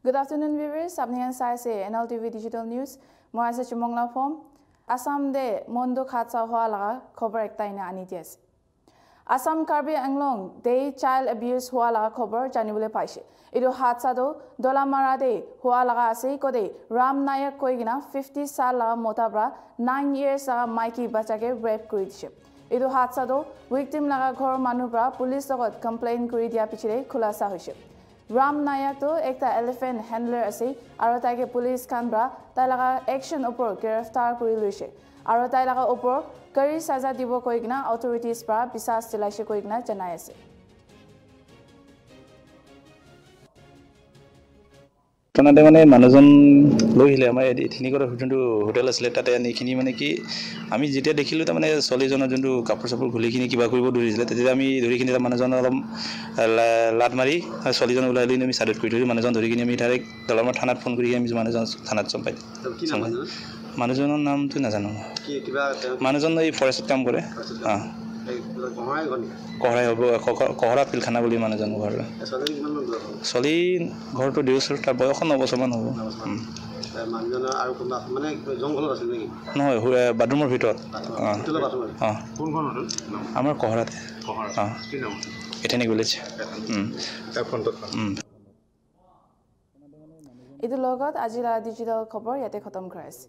Good afternoon, viewers. Apniyan sai se NLTV Digital News. Moi ase Chumongla Phom. Assam de mondo khatsa hwa laga khobar ekta ina ani dias. Assam Karbi Anglong de child abuse hwa laga khobar janibole paise. Idu khatsa do Dolamara de hwa laga ase ko de Ram Nayak koigina 50 sal laga mota bra 9 years laga maiki bacha ke rape kori dise. Idu khatsa do victim laga ghor manu bra police logot complain kori dia pichire khulasa hoise. Ram Nayak to ekta elephant handler ase aro taike police khan bra tai laga action upor giraftar kori loise aro tai laga upor kari saza dibo koigina authorities bra bisas dilaise koigina janai ase. Tanade mane manujon loi hile amar ethiniকৰ যোনটো hotel আছিল তাতে আনিখিনি মানে কি আমি যেতিয়া দেখিলো তা মানে 40 জনৰ যোনটো কাপোৰ চাপোৰ খুলিখিনি কিবা কৰিব ধৰিছিল তেতিয়া আমি ধৰিখিনি মানুহজন অলপ লাট মাৰি 40 জন ওলাই লৈ আমি সাইডত কৰি ধৰি মানুহজন ধৰিখিনি আমি ডাইৰেক্ট দলমৰ থানাত ফোন কৰি আমি মানুহজন থানাত চম্পাই মানুহজনৰ নামটো নাজানো কি কিবা মানুহজন এই ফৰেষ্টত কাম কৰে কহৰাই হ'ব কহৰা পিলখানা বুলি মানুহজন ঘৰ চলি ঘৰটো দিউছৰ তাৰ বয়স 9 বছৰমান হ'ব মানুহজনৰ আৰু কোনবা মানে জংঘলত আছিল নেকি নহয় বাথৰুমৰ ভিতৰত কোনখন হ'ল আমাৰ কহৰাতে কি নাম এথেনিক ভিলেজ তাৰ ফ্ৰণ্টত ইটো লগত আজিলা ডিজিটাল খবৰ ইয়াতে খতম কৰাইছে।